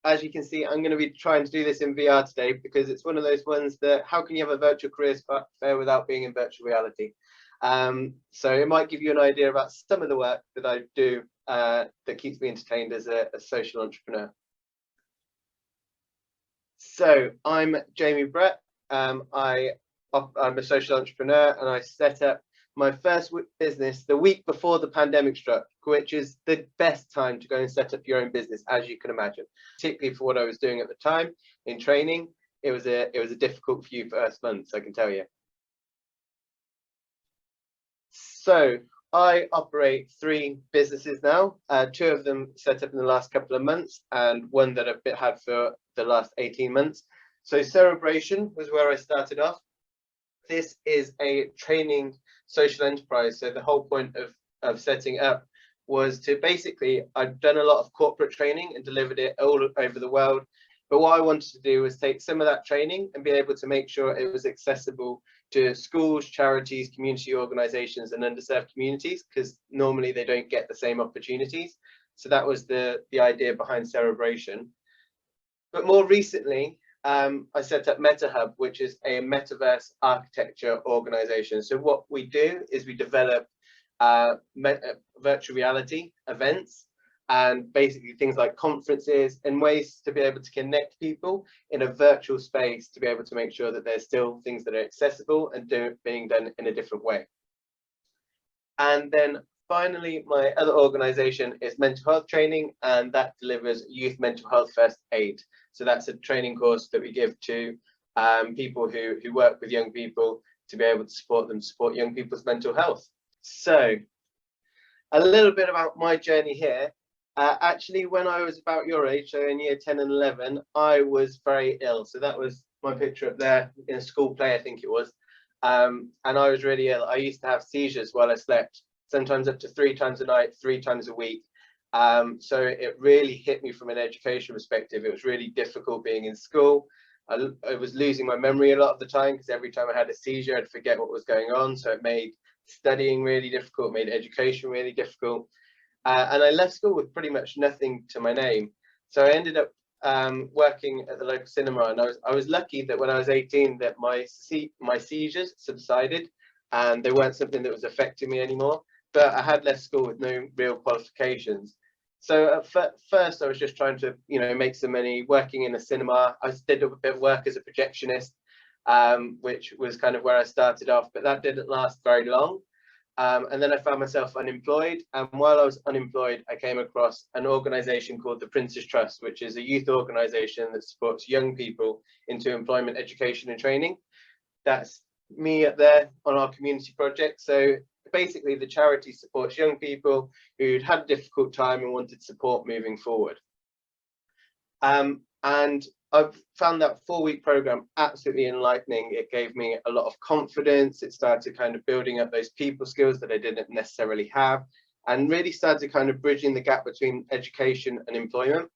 as you can see, I'm going to be trying to do this in VR today because it's one of those ones that how can you have a virtual career fair without being in virtual reality? So it might give you an idea about some of the work that I do that keeps me entertained as a social entrepreneur. So I'm Jamie Brett. I'm a social entrepreneur, and I set up my first business the week before the pandemic struck, which is the best time to go and set up your own business, as you can imagine, particularly for what I was doing at the time in training. It was a difficult few first months, I can tell you. So I operate 3 businesses now, 2 of them set up in the last couple of months and one that I've had for the last 18 months. So Cerebration was where I started off. This is a training social enterprise. So the whole point of setting up was to basically, I've done a lot of corporate training and delivered it all over the world. But what I wanted to do was take some of that training and be able to make sure it was accessible to schools, charities, community organizations, and underserved communities, because normally they don't get the same opportunities. So that was the idea behind Cerebration. But more recently, I set up MetaHub, which is a metaverse architecture organization. So what we do is we develop virtual reality events and basically things like conferences and ways to be able to connect people in a virtual space to be able to make sure that there's still things that are accessible and being done in a different way. And then finally, my other organization is mental health training, and that delivers youth mental health first aid. So that's a training course that we give to people who work with young people to be able to support young people's mental health. So a little bit about my journey here. Actually, when I was about your age, so in year 10 and 11, I was very ill. So that was my picture up there in a school play, I think it was. And I was really ill. I used to have seizures while I slept, sometimes up to 3 times a night, 3 times a week. So it really hit me from an education perspective. It was really difficult being in school. I was losing my memory a lot of the time because every time I had a seizure, I'd forget what was going on. So it made studying really difficult, made education really difficult. And I left school with pretty much nothing to my name. So I ended up working at the local cinema, and I was lucky that when I was 18 that my seizures subsided and they weren't something that was affecting me anymore. But I had left school with no real qualifications. So at first I was just trying to, make some money working in a cinema. I did a bit of work as a projectionist, which was kind of where I started off, but that didn't last very long. And then I found myself unemployed. And while I was unemployed, I came across an organization called the Prince's Trust, which is a youth organization that supports young people into employment, education and training. That's me up there on our community project. So basically the charity supports young people who'd had a difficult time and wanted support moving forward. And I've found that 4-week program absolutely enlightening. It gave me a lot of confidence. It started kind of building up those people skills that I didn't necessarily have, and really started kind of bridging the gap between education and employment.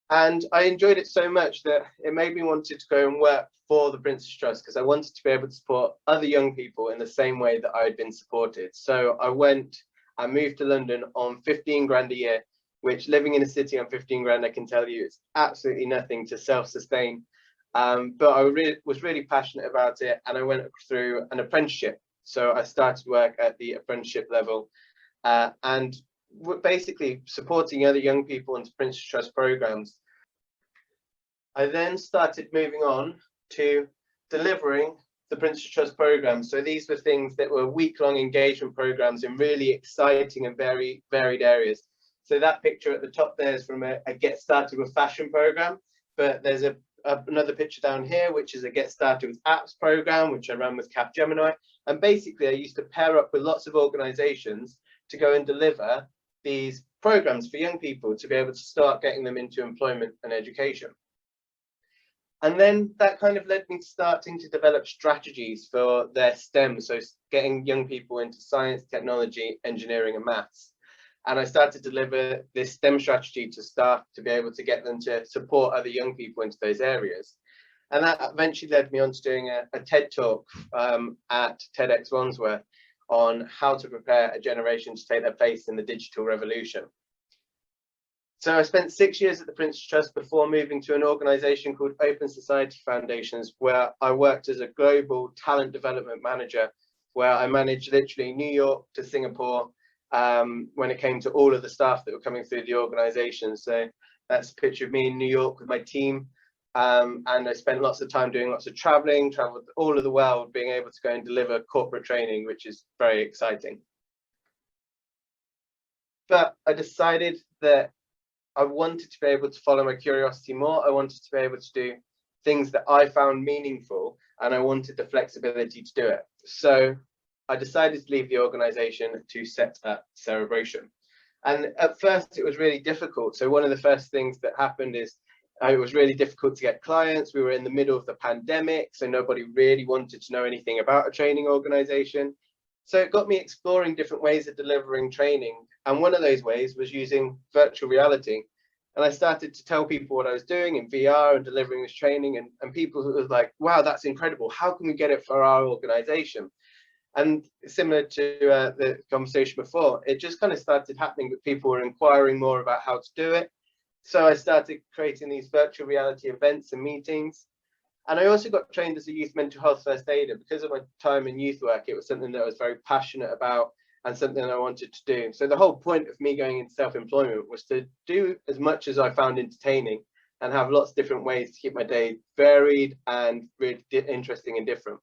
And I enjoyed it so much that it made me wanted to go and work for the Prince's Trust, because I wanted to be able to support other young people in the same way that I had been supported. So I moved to London on 15 grand a year, which, living in a city on 15 grand, I can tell you, it's absolutely nothing to self-sustain. But I was really passionate about it, and I went through an apprenticeship. So I started work at the apprenticeship level, and basically supporting other young people into Prince's Trust programs. I then started moving on to delivering the Prince's Trust programs. So these were things that were week-long engagement programs in really exciting and very varied areas. So that picture at the top there is from a Get Started with Fashion program, but there's another picture down here, which is a Get Started with Apps program, which I ran with Capgemini. And basically I used to pair up with lots of organizations to go and deliver these programs for young people to be able to start getting them into employment and education. And then that kind of led me to starting to develop strategies for their STEM, so getting young people into science, technology, engineering and maths. And I started to deliver this STEM strategy to staff to be able to get them to support other young people into those areas. And that eventually led me on to doing a TED talk at TEDx Wandsworth on how to prepare a generation to take their place in the digital revolution. So I spent 6 years at the Prince's Trust before moving to an organisation called Open Society Foundations, where I worked as a global talent development manager, where I managed literally New York to Singapore when it came to all of the staff that were coming through the organisation. So that's a picture of me in New York with my team. And I spent lots of time doing lots of traveling, traveled all of the world, being able to go and deliver corporate training, which is very exciting. But I decided that I wanted to be able to follow my curiosity more. I wanted to be able to do things that I found meaningful, and I wanted the flexibility to do it. So I decided to leave the organization to set up Cerebration. And at first it was really difficult. So one of the first things that happened is it was really difficult to get clients. We were in the middle of the pandemic, so nobody really wanted to know anything about a training organization. So it got me exploring different ways of delivering training. And one of those ways was using virtual reality. And I started to tell people what I was doing in VR and delivering this training, and people who was like, wow, that's incredible. How can we get it for our organization? And similar to the conversation before, it just kind of started happening that people were inquiring more about how to do it. So I started creating these virtual reality events and meetings. And I also got trained as a youth mental health first aider. Because of my time in youth work, it was something that I was very passionate about and something I wanted to do. So the whole point of me going into self-employment was to do as much as I found entertaining and have lots of different ways to keep my day varied and really interesting and different.